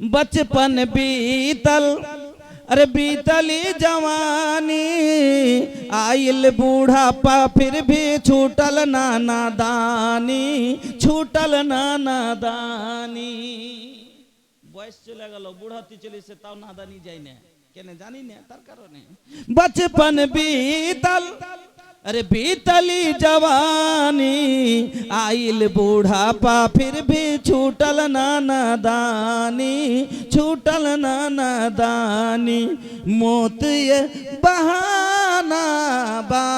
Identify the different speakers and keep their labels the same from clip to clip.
Speaker 1: बचपन बीतल अरे बीतली जवानी, आइल बूढ़ापा फिर भी छूटल नाना दानी, छूटल नाना दानी। বয়স চলে গেল, বুড়াতি চলেছে, তাও নাদানি যাই না কেন জানি না, তার কারণে बचपन बीतल अरे बीतली जवानी, आइल बूढ़ापा फिर भी छूटल नाना दानी, छूटल नाना दानी। मौत ये बहाना बा,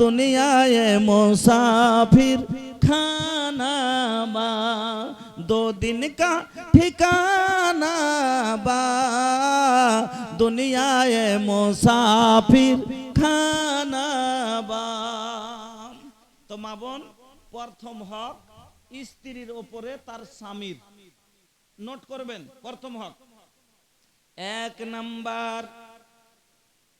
Speaker 1: दुनिया ये मुसाफिर खाना बा, 2 दिन का ठिकाना बा, दुनिया ये मुसाफिर खाना बा। तो মা বোন, প্রথম হক স্ত্রীর উপরে তার স্বামীর, নোট করবেন। প্রথম হক 1 নাম্বার,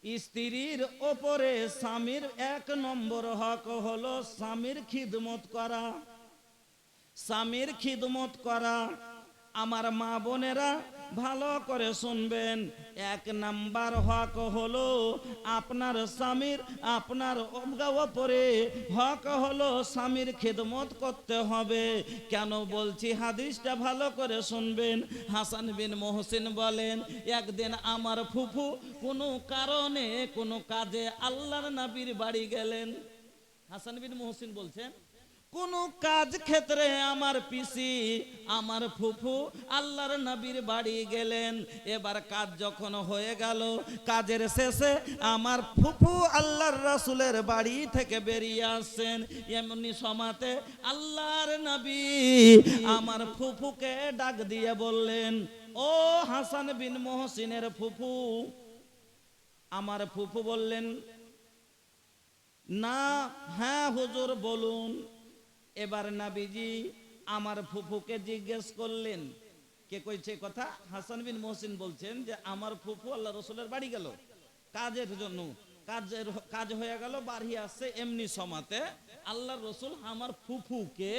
Speaker 1: স্ত্রীর উপরে স্বামীর 1 নম্বর হক হলো স্বামীর খিদমত করা, স্বামীর খিদমত করা। আমার মা বোনেরা ভালো করে শুনবেন, 1 নাম্বার হক হলো আপনার স্বামীর, আপনার উপরে হক হলো স্বামীর খিদমত করতে হবে। কেন বলছি হাদিসটা ভালো করে শুনবেন। হাসান বিন মহসিন বলেন, একদিন আমার ফুফু কোনো কারণে কোনো কাজে আল্লাহর নবীর বাড়ি গেলেন। হাসান বিন মহসিন বলছেন, কোন কাজ ক্ষেত্রে আমার পিসি আমার ফুফু আল্লাহর নবীর বাড়ি গেলেন। এবার কাজ যখন হয়ে গেল, কাজের শেষে আমার ফুফু আল্লাহর রাসূলের বাড়ি থেকে বেরিয়ে আসছেন। এমনি সময়তে আল্লাহর নবী আমার ফুফুকে ডাক দিয়ে বললেন, ও হাসান বিন মহসিনের ফুফু। আমার ফুফু বললেন, না, হ্যাঁ হুজুর বলুন। এবার নবীজি আমার ফুফুকে জিজ্ঞেস করলেন, কে কইছে কথা? হাসান বিন মহসিন বলছেন যে আমার ফুফু আল্লাহ রসুলের বাড়ি গেল কাজের জন্য, কাজ হয়ে গেল, বাড়ি আসছে। এমনি সময়তে আল্লাহ রসুল আমার ফুফুকে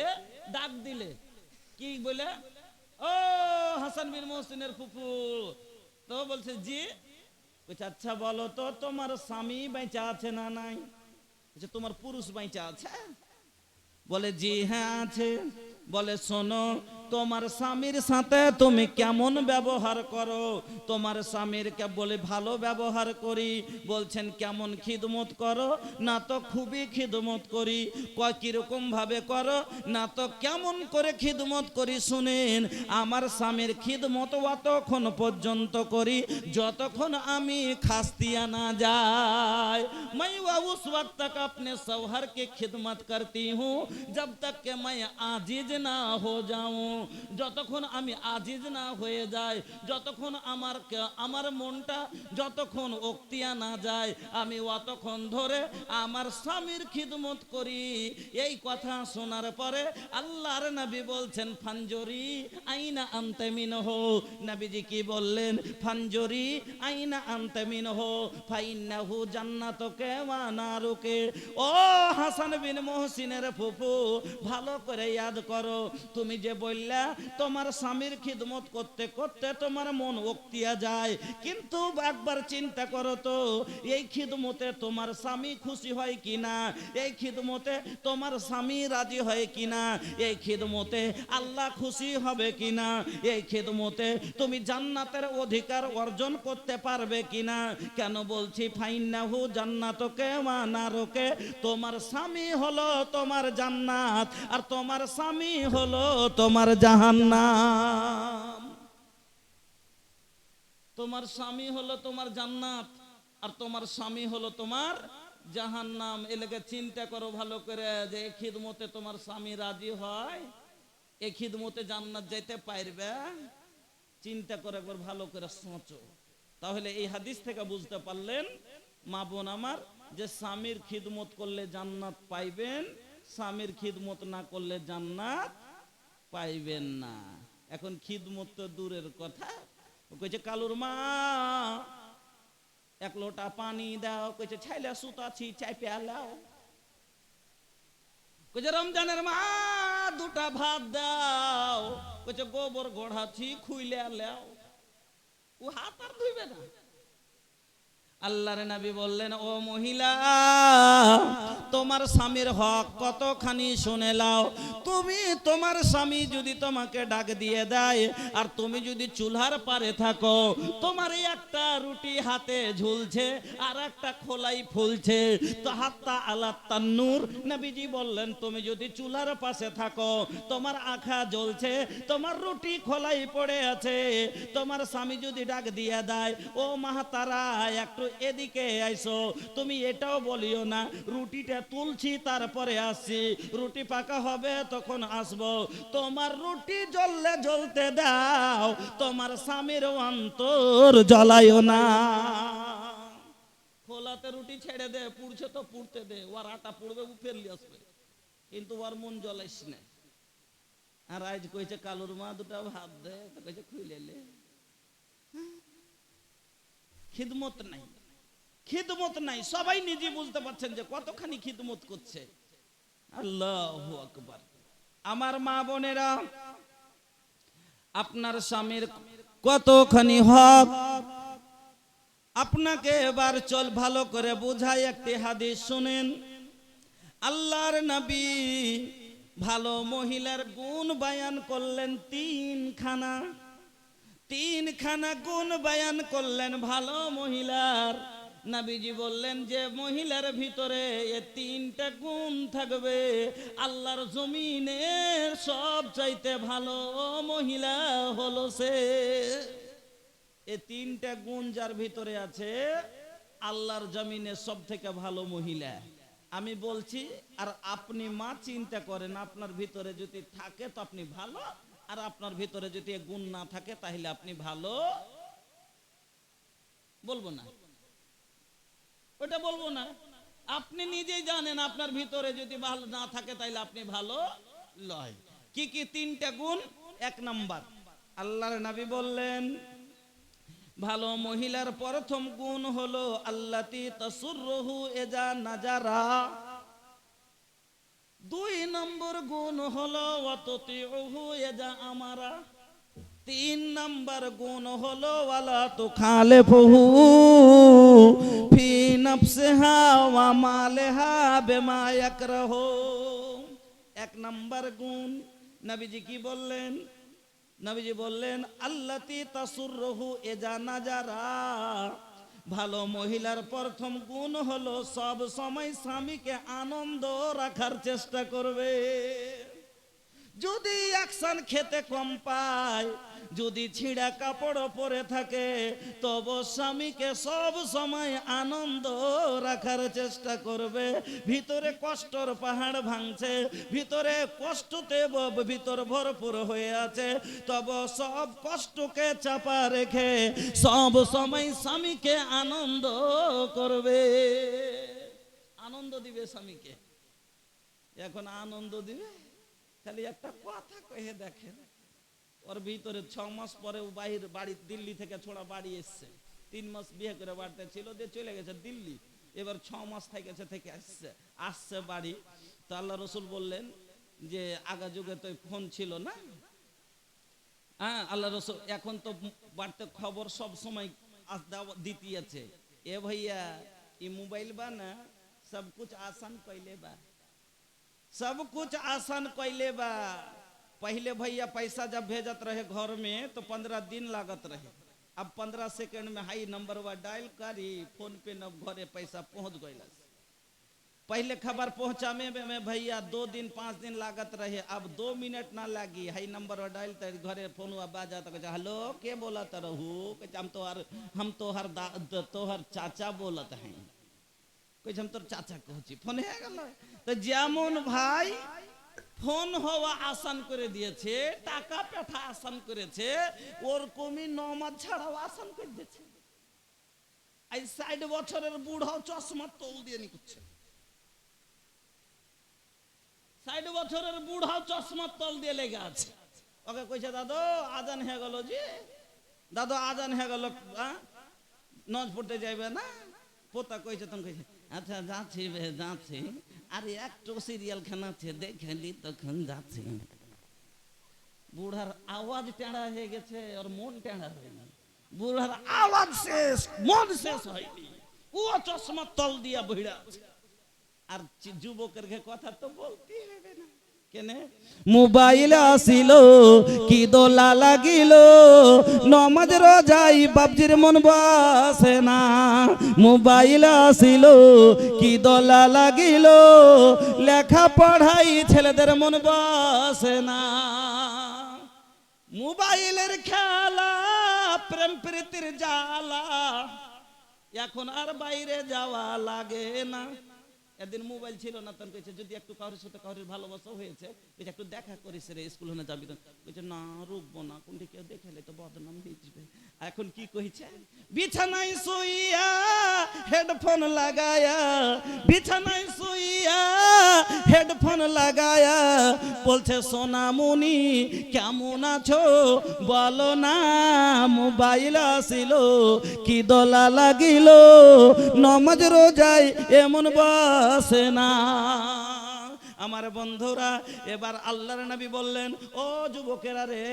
Speaker 1: ডাক দিলে, কি বলে, ও হাসান বিন মহসিনের ফুফু। তো বলছে জি। বলছে আচ্ছা বলো তো, তোমার স্বামী বেঁচে আছে না নাই? তোমার পুরুষ বেঁচে আছে? বলে জি হ্যাঁ আছে। বলে শোনো, তোমার স্বামীর সাথে তুমি কেমন ব্যবহার করো? তোমার স্বামীরকে বলে ভালো ব্যবহার করি। বলছেন কেমন খিদমত করো? না তো খুবই খিদমত করি। কয় কিরকম ভাবে করো? না তো কেমন করে খিদমত করি শুনেন। আমার স্বামীর খিদমত অতক্ষণ পর্যন্ত করি যতক্ষণ আমি খাস্তিয়া না যাই। मैं उस वक्त तक अपने शौहर की खिदमत करती हूँ जब तक कि मैं आजिज ना हो जाऊं। যতক্ষণ আমি আজিজ না হয়ে যায়, যতক্ষণ আমার মনটা যতক্ষণ অক্তিয়া না যায়, আমি অতক্ষণ ধরে আমার স্বামীর খিদমত করি। এই কথা শোনার পরে আল্লাহর নবী বলছেন, ফানজরি আইনা আনতে মিনহু। নবীজি কি বললেন? ফানজরি আইনা আনতে মিনহু ফাইন্নাহু জান্নাতুকে ওয়া নারুকে। ও হাসান বিন মহসিনের ফুফু, ভালো করে ইয়াদ করো, তুমি যে বললা তোমার স্বামীর খিদমত করতে করতে তোমার মন অক্তিয়া যায়, কিন্তু একবার চিন্তা করো তো, এই খিদমতে তোমার স্বামী খুশি হয় কিনা? এই খিদমতে তোমার স্বামী রাজি হয় কিনা? এই খিদমতে আল্লাহ খুশি হবে কিনা? এই খিদমতে তুমি জান্নাতের অধিকার অর্জন করতে পারবে কিনা? কেন বলছি ফাইন্নাহু জান্নাতুকে ওয়া নারুকে? তোমার স্বামী হলো তোমার জান্নাত, আর তোমার স্বামী হলো তোমার জাহান্নাম। তোমার স্বামী হলো তোমার জান্নাত, আর তোমার স্বামী হলো তোমার জাহান্নাম। এলাকা চিন্তা করো ভালো করে, যে এই খিদমতে তোমার স্বামী রাজি হয়, এই খিদমতে জান্নাত যাইতে পারবে? চিন্তা করে একবার ভালো করে সোচো। তাহলে এই হাদিস থেকে বুঝতে পারলেন মা বোন আমার, যে স্বামীর খিদমত করলে জান্নাত পাইবেন, স্বামীর খিদমত না করলে জান্নাত পাইবেন না। এখন খিদমত তো দূরের কথা, কইছে কালুর মা 1 লোটা পানি দাও, কইছে ছাইলা সুতাছি চাই পেলাও। কইছে রমজানের মাস দুটা ভাত দাও, কইছে গোবর গড়াছি খুইলে আলাও, ও হাত আর ধুইবে না। আল্লাহর নবী বললেন, ও মহিলা, তোমার স্বামীর হক কতখানি শুনে লাও। তুমি তোমার স্বামী যদি তোমাকে ডাক দিয়ে দেয় আর তুমি যদি চুলার পারে থাকো, তোমার এই একটা রুটি হাতে ঝুলছে আর একটা খোলাই ফুলছে, তো হাত্তা আলা তান্নুর, নবীজি বললেন তুমি যদি চুলার পাশে থাকো, তোমার আখা জ্বলছে, তোমার রুটি খোলাই পড়ে আছে, তোমার স্বামী যদি ডাক দিয়ে দেয়, ও মাহতারা একটু এদিকে আইসো, তুমি এটাও বলিও না রুটিটা তুলছি তারপরে আসছি, রুটি পাকা হবে তখন আসবো। তোমার রুটি জ্বললে জ্বলতে দাও, তোমার স্বামীর অন্তর জ্বলাইও না। খোলাতে রুটি ছেড়ে দে, পুড়ছে তো পুড়তে দে, ওর আটা পুড়বে ও ফেললি আসবে, কিন্তু ওর মন জ্বলাইস না। আর আজ কইছে কালুর মা দুটা ভাত দে, তো কইছে খুইলে খিদমত নাই, খিদমত নাই। সবাই নিজে বুঝতে পারছেন যে কতখানি খিদমত করছে। আল্লাহু আকবার। আমার মা বোনেরা, আপনার স্বামীর কতখানি হক আপনাকে এবার চল ভালো করে বুঝাই। একটি হাদিস শুনেন। আল্লাহর নবী ভালো মহিলার গুণ বয়ান করলেন তিনখানা গুণ বয়ান করলেন ভালো মহিলার। নবীজি বললেন যে মহিলার ভিতরে এ তিনটা গুণ থাকবে, আল্লাহর জমিনের সব চাইতে ভালো মহিলা হলো সে। এ তিনটা গুণ যার ভিতরে আছে, আল্লাহর জমিনের সব থেকে ভালো মহিলা। আমি বলছি, আর আপনি মা চিন্তা করেন, আপনার ভিতরে যদি থাকে তো আপনি ভালো, আর আপনার ভিতরে যদি গুণ না থাকে তাহলে আপনি ভালো বলবো না, ওটা বলবো না। আপনি নিজেই জানেন আপনার ভিতরে যদি ভালো না থাকে তাহলে আপনি ভালো লয়। কি কি তিনটা গুণ? এক নাম্বার, আল্লাহর নবী বললেন ভালো মহিলার প্রথম গুণ হলো আল্লাতি তাসুররুহু ইজা নাজারা। দুই নম্বর গুণ হলো ওয়াতুতিউহু ইজা আমারা। তিন নম্বর গুণ হলো ওয়ালা তুখালিফুহু ফি নাফসিহা ওয়া মালিহা বিমা ইয়াকরাহু। এক নম্বর গুণ নবীজি কি বললেন? নবীজি বললেন আল্লাতি তাসুররুহু ইজা নাজারা। ভালো মহিলার প্রথম গুণ হলো সব সময় স্বামীকে আনন্দ রাখার চেষ্টা করবে। যদি একসান খেতে কম পায়, যদি ছিঁড়া কাপড় পরে থাকে, তবু স্বামীকে সব সময় আনন্দ রাখার চেষ্টা করবে। ভিতরে কষ্টর পাহাড় ভাঙছে, ভিতরে কষ্টতে ভিতর ভরপুর হয়ে আছে, তবু সব কষ্টকে চাপা রেখে সব সময় স্বামীকে আনন্দ করবে, আনন্দ দিবে স্বামীকে। এখন আনন্দ দিবে, খালি একটা কথা কয়ে দেখেন, ওর ভিতরে 6 মাস পরে ও বাড়ি দিল্লি থেকে ছোড়া বাড়ি এসছে। 3 মাস বিয়ে করে বাড়িতে ছিল, দিয়ে চলে গেছে দিল্লি। এবার 6 মাস থেকে আসছে বাড়ি। তো আল্লাহ রসুল বললেন যে আগা যুগে তো ফোন ছিল না, হ্যাঁ আল্লাহ রসুল এখন তো বাড়িতে খবর সব সময় দিতে আছে। এ भैया ये मोबाइल बा ना, सब कुछ आसान कैले बा, सब कुछ आसान कैले बा। पहले भैया पैसा जब भेजत रहे घर में तो 15 दिन लागत रहे, अब 15 सेकंड में हाई नंबर वा डायल करी फोन पे न घरे पैसा पहुंच गइला। पहले खबर पहुंचाने में भैया 2 दिन 5 दिन लागत रहे, अब 2 मिनट ना लागी, हाई नंबर वा डायल तर घरे फोन वा बाजा तो कहे हेलो के बोलत रहू, कहे हम तोहर चाचा बोलत हैं, कहे हम तोर चाचा कहছি ফোন হয়ে গেল। তো যেমন ভাই ফোন হওয়া আসান করে দিয়েছে, টাকা পাঠা আসান করেছে, ওরকমই নমাজ ছাড়াও আসান করে দিয়েছে। এই 60 বছরের বুড়াও চশমা তোল দিয়ে নিচ্ছে, 60 বছরের বুড়াও চশমা তল দিয়ে লেগে আছে। ওকে কইছে দাদু আজান হয়ে গেল, জি দাদু আজান হয়ে গেল, নামাজ পড়তে যাইবে না? পোতা কইছে, তখন কইছে আচ্ছা যাচ্ছি যাচ্ছি, আর একটু সিরিয়াল খানাচ্ছে দেখেলি তখন যাচ্ছে, বুড়ার আওয়াজ টেঁড়া হয়ে গেছে আর মন টেঁড়া হয়নি। বুড়ার আওয়াজ শেষ, মন শেষ হয়নি, ও চশমা তল দিয়া বইড়া আছে। আর যুবকের কথা তো বলতে হবে না, কেনে মোবাইল আসিল কি দোলা লাগিল, নমাজ রোজাই বাপজির মন বসে না। মোবাইল আসিল কি দোলা লাগিল, লেখা পড়াই ছেলেদের মন বসে না। মোবাইলের খেলা, প্রেম প্রীতির জ্বালা, এখন আর বাইরে যাওয়া লাগে না। এদিন মোবাইল ছিল না, তখন কইছে যদি একটু কারোর সাথে কারোর ভালোবাসা হয়েছে, কইছে একটু দেখা করিস রে, স্কুল হনে যাবি তো, কইছে না রুকবো না, কোনটি কেউ দেখালে তো বদনাম হয়ে যাবে। এখন কি কইছে, বিছানায় শুইয়া হেডফোন লাগায়া, বিছানায় শুইয়া হেডফোন লাগায়া বলছে সোনামণি কেমন আছো বলো না, মোবাইল আসিল কি দোলা লাগিল, নমাজ রোজায় এমন বসে না। আমার বন্ধুরা, এবার আল্লাহর নবী বললেন, ও যুবকেরা রে,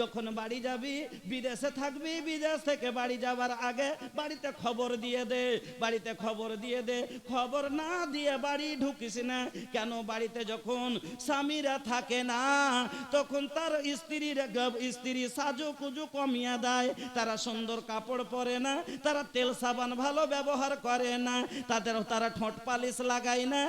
Speaker 1: যখন বাড়ি যাবি, বিদেশে থাকবি, বিদেশ থেকে বাড়ি যাবার আগে বাড়িতে খবর দিয়ে দে, বাড়িতে খবর দিয়ে দে। খবর না দিয়ে বাড়ি ঢুকিস না। কেন, বাড়িতে যখন স্বামীরা থাকে না, তখন তার স্ত্রী সাজু কুজু কমিয়া দেয়, তারা সুন্দর কাপড় পরে না, তারা তেল সাবান ভালো ব্যবহার করে না, তারা ঠোঁট পালিশ লাগায় না,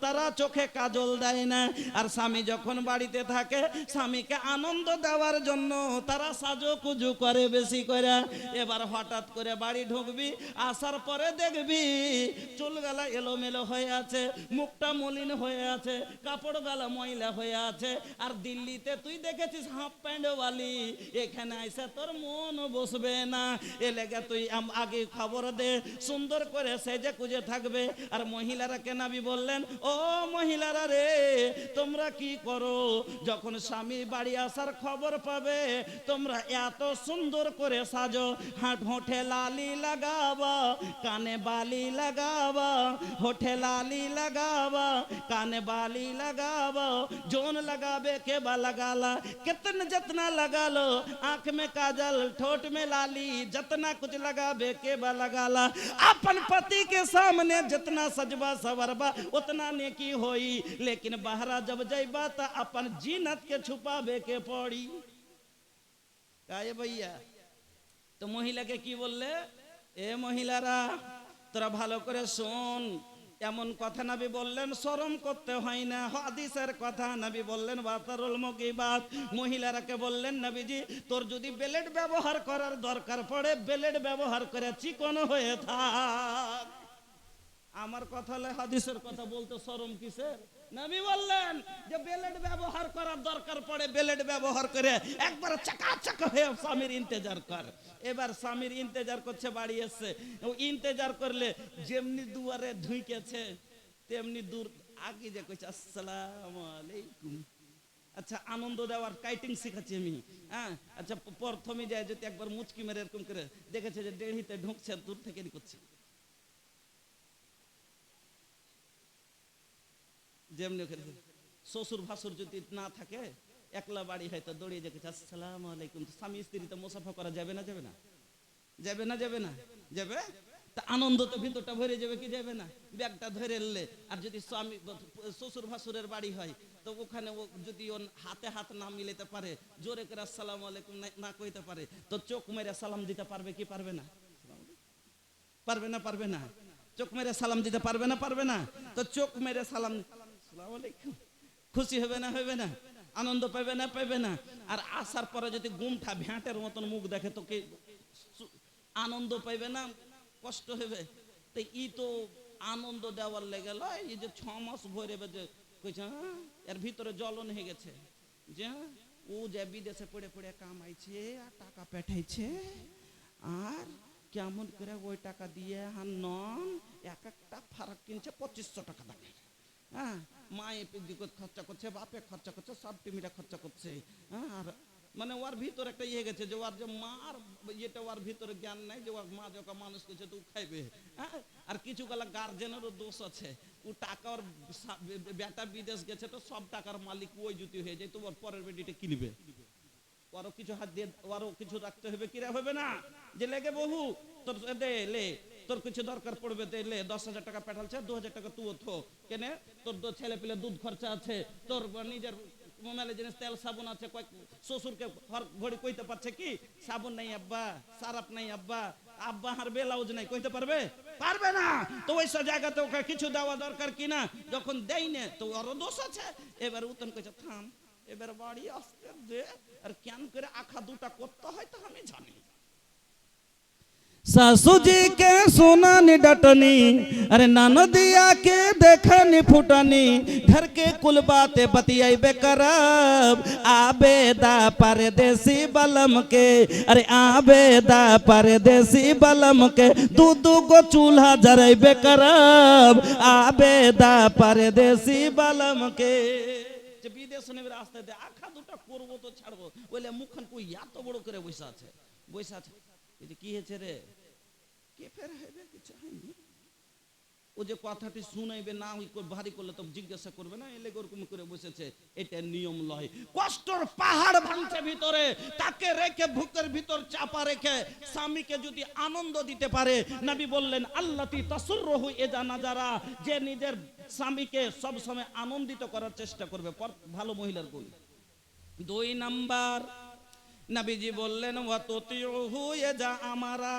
Speaker 1: তারা চোখে কাজল দেয় না। আর স্বামী যখন বাড়িতে থাকে, স্বামীকে আনন্দ দেওয়ার জন্য তারা সাজো কুজু করে বেশি করে। এবার হঠাৎ করে বাড়ি ঢুকবি, আসার পরে দেখবি চুল গালা এলোমেলো হয়ে আছে, মুখটা মলিন হয়ে আছে, কাপড় গালা ময়লা হয়ে আছে। আর দিল্লিতে তুই দেখেছিস হাফ প্যান্ট ওয়ালি, এখানে আইসা তোর মন বসবে না। এ লেগে তুই আগে খবর দে, সুন্দর করে সেজে কুজে থাকবে। আর মহিলারা কেনাবি বললেন, ও মহিলারা রে, তোমরা কি করো, যখন স্বামী বাড়ি আসার খবর পাবে, তোমরা এত সুন্দর করে সাজো, হোঠে লালি লাগাবা, কানে বালি লাগাবা, হোঠে লালি लगावा, काने बाली लगावा, जोन लगावे के बा लगाला, कितने जतना लगा लो, आंख में काजल, ठोट में लाली, जतना कुछ लगावे के बा लगाला। अपन पति के सामने जितना सजबा सवरबा उतना नेकी होई, लेकिन बहरा जब जाइबा त अपन जीनत के छुपावे के पड़ी। काहे भैया, तो महिला के की बोलले, ए महिलारा তোরা ভালো করে শোন, এমন কথা নবী বললেন শরম করতে হয় না, হাদিসের কথা নবী বললেন বাতারুল মুগিবাত। মহিলারাকে বললেন নবীজি, তোর যদি ব্লেড ব্যবহার করার দরকার পড়ে, ব্লেড ব্যবহার করে চিকন হয়ে থাক। আমার কথা হলে হাদিসের কথা বলতে শরম কিসের? নবী বললেন যে ব্লেড ব্যবহার করার দরকার পড়ে, ব্লেড ব্যবহার করে একবার চাকাচাক হয়ে স্বামীর ইন্তেজার কর। এবার স্বামীর ইন্তেজার করছে, বাড়ি এসছে, ইন্তেজার করলে যেমনি দুয়ারে ঢুকেছে তেমনি দূর আগে যে কইছে আসসালামু আলাইকুম। আচ্ছা, আনন্দ দেওয়ার কাইটিং শিখাচ্ছি আমি, হ্যাঁ। আচ্ছা, প্রথমে যায় যদি একবার মুচকি মেরে এরকম করে দেখেছে যে দেড়িতে ঢুকছে, দূর থেকে করছে যেমনি। শ্বশুর ভাসুর যদি না থাকে, একলা বাড়ি হয়তো দৌড়িয়ে দেখেছে আসসালামু আলাইকুম, স্বামী স্ত্রী তো মুসাফা করা যাবে না? যাবে না? যাবে না? যাবে না? যাবে। তা আনন্দ তো ভিতরটা ভরে যাবে কি যাবে না? ব্যাগটা ধরে এলে, আর যদি স্বামী শ্বশুর ভাসুরের বাড়ি হয়, তো ওখানে যদি ওর হাতে হাত না মিলাতে পারে, জোরে করে আসসালামু আলাইকুম না কইতে পারে, তো চোখ মেরে সালাম দিতে পারবে কি পারবে না? পারবে না? পারবে না? চোখ মেরে সালাম দিতে পারবে না? পারবে না? তো চোখ মেরে সালাম, আসসালামু আলাইকুম, খুশি হবে না? হবে না? আনন্দ পাবে না? পাবে না? আর আসার পরে যদি গুমঠা ভ্যাটের মতন মুখ দেখে, তো কি আনন্দ পাইবে না? কষ্ট হবে। তো ই তো আনন্দ দেওয়ার লেগে লয়, এই যে 6 মাস ভরে যে কইছে, এর ভিতরে জ্বলন হয়ে গেছে যে ও যে বিদেশে পড়ে পড়ে কামাইছে আর টাকা পাঠাইছে, আর কেমন করে ওই টাকা দিয়ে নন এক একটা ফারাক কিনছে 2500 টাকা দামে। হ্যাঁ, মায়ে খরচা করছে, বাপে খরচা করছে, সব টিমিরা খরচা করছে। হ্যাঁ, আর মানে ওর ভিতরে একটা ইয়ে গেছে যে ওর যে মার এটা ওর ভিতরে জ্ঞান নাই যে ওর মা যখন মানুষ করছে তো খাইবে। হ্যাঁ, আর কিছু গেলা গার্জেনেরও দোষ আছে। ও টাকার বেটা বিদেশ গেছে তো সব টাকার মালিক ওই যদি হয়ে যায়, তোমার পরের বেটিটা কিনবে, আরো কিছু হাত দিয়ে আরো কিছু রাখতে হবে, কিরা হবে না যে লেগে বহু তোর দে লে, তোর কিছু দরকার পড়বে দে লে, 10,000 টাকা পাঠালছে, 2,000 টাকা তুই থো কেনে, তোর ছেলে পেলে দুধ খরচা আছে, তোর নিজের মেলে জিনিস তেল সাবুন আছে, শ্বশুরকে ঘড়ি কইতে পারছে কি সাবুন নাই আব্বা, সারাপ নাই আব্বা, আব্বা আর ব্লাউজ নাই, কইতে পারবে? পারবে না। তো ওইসব জায়গাতে ওকে কিছু দেওয়া দরকার কিনা, যখন দেই না তো আরো দোষ আছে। এবার উতন কইছে থাম, এবার বাড়ি আসতে দে, আর কেন করে আখা দুটা করতে হয় তা আমি জানি।
Speaker 2: सासू जी के सुनानी डटनी, अरे ननदिया के देखनी फुटनी, घर के कुल बातें बतियाई बेकराब, आबेदा परदेसी बलम के, अरे आबेदा परदेसी बलम के, दू दू गो चूल्हा जराई बेकराब, आबेदा परदेसी बलम के।
Speaker 1: যে বিদেশ নেবে রাস্তায় দে আখা দুটা করবো তো ছাড়বো, বলে মুখখান কই এত বড় করে বসে আছে, বসে আছে। এই যে কি হয়েছে রে, কে ফের হবে কিছু হয়নি, ও যে কথাটি শুনাইবে না ভারী করলে তো জিজ্ঞাসা করবে না, এলে ওরকম করে বসেছে, এটা নিয়ম লয়। কষ্টর পাহাড় ভাঙছে ভিতরে, তাকে রেখে বুকের ভিতর চাপা রেখে স্বামীকে যদি আনন্দ দিতে পারে, নবী বললেন আল্লাতি তাসুররহু ইযা নাজারা, যে নিজের স্বামীকে সব সময় আনন্দিত করার চেষ্টা করবে, ভালো মহিলার গুণ। 2 নাম্বার নবীজি বললেন ওয়া তুতিউহু ইযা আমারা,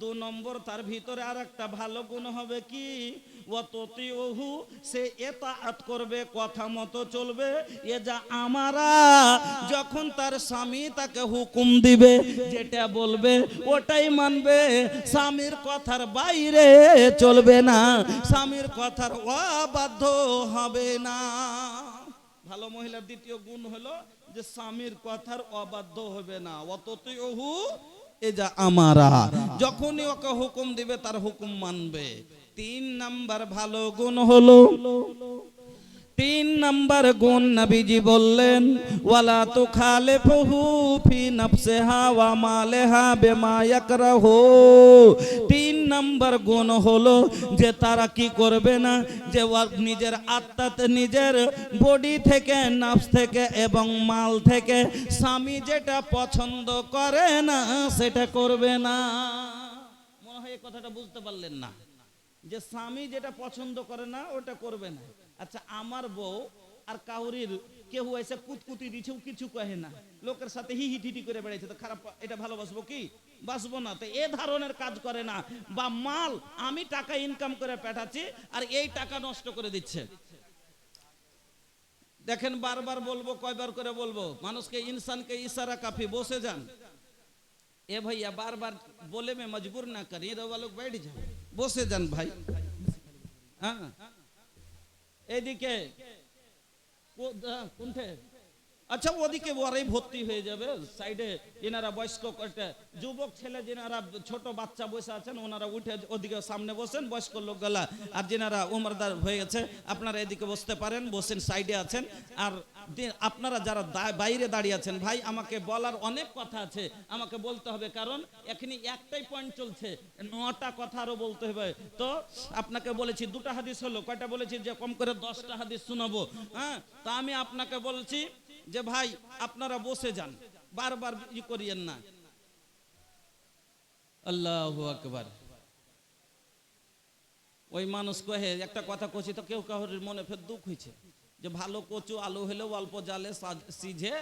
Speaker 1: 2 নম্বর তার ভিতরে আর একটা ভালো গুণ হবে কি, ওয়া তুতিউহু, সে ইতাআত করবে, কথা মতো চলবে, ইযা আমারা, যখন তার স্বামী তাকে হুকুম দিবে যেটা বলবে ওটাই মানবে, স্বামীর কথার বাইরে চলবে না, স্বামীর কথার অবাধ্য হবে না। ভালো মহিলার দ্বিতীয় গুণ হলো যে স্বামীর কথার অবাধ্য হবে না, ওয়াতুতিউহু ইযা আমারা, যখনই ওকে হুকুম দিবে তার হুকুম মানবে। 3 নাম্বার ভালো গুণ হলো, 3 নাম্বার গুণ নবীজি বললেন ওয়ালা তুখালিফহু ফি নাফসিহা ওয়া মালিহা বিমা ইয়াকরাহু। 3 নাম্বার গুণ হলো যে তারা কি করবে না, যে নিজের আত্মাতে, নিজের বডি থেকে, নাফস থেকে এবং মাল থেকে স্বামী যেটা পছন্দ করে না সেটা করবে না। মনে হয় এই কথাটা বুঝতে পারলেন না, যে স্বামী যেটা পছন্দ করে না ওটা করবে না। আচ্ছা, আমার বউ আর কাউরির কেউ এসে কুতকুতি দিচ্ছে, কিছু কহে না, লোকের সাথে হি হি টিটি করে বেড়াইছে, তো খারাপ, এটা ভালোবাসবো কি? বাসবো না। তো এ ধরনের কাজ করে না। বা মাল আমি টাকা ইনকাম করে পাঠাচ্ছি আর এই টাকা নষ্ট করে দিচ্ছে। দেখেন বারবার বলবো, কয়বার করে বলবো, মানুষকে, ইনসানকে ইশারা কাফি, বসে যান। এ ভাইয়া বারবার বলে মে মজবুর না করি, রোয়া লোক बैठ যাও, বসে যান ভাই। হ্যাঁ, এইদিকে কোনটা, আচ্ছা ওদিকে ওরাই ভর্তি হয়ে যাবে, সাইডে এনারা বয়স্ক যুবক ছেলে, যেনারা ছোট বাচ্চা বসে আছেন ওনারা উঠে ওদিকে সামনে বসেন, বয়স্ক লোকগুলা, আর যেনারা উমরদার হয়ে গেছে আপনারা এদিকে বসতে পারেন, বসেন, সাইডে আছেন। আর আপনারা যারা বাইরে দাঁড়িয়ে আছেন, ভাই আমাকে বলার অনেক কথা আছে, আমাকে বলতে হবে, কারণ এখানে একটাই পয়েন্ট চলছে, 9টা কথা আরো বলতে হবে। তো আপনাকে বলেছি 2টা হাদিস হলো, কয়টা বলেছি, যে কম করে 10টা হাদিস শোনাবো। হ্যাঁ, তা আমি আপনাকে বলছি যে ভাই আপনারা বসে যান, বারবার ই করিয়েন না। আল্লাহু আকবার। ওই মানুষ কহে, একটা কথা কইছি তো কেউ কাউর মনে ফের দুঃখ হয়েছে, যে ভালো কচু আলু হলে অল্প জালে সিঝে,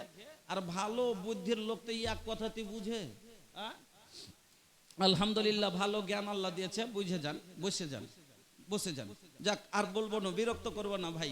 Speaker 1: আর ভালো বুদ্ধির লোক তো এক কথাতে বুঝে। আলহামদুলিল্লাহ, ভালো জ্ঞান আল্লাহ দিয়েছে, বুঝে যান, বসে যান, বসে যান। যাক, আর বলবো না, বিরক্ত করবো না ভাই।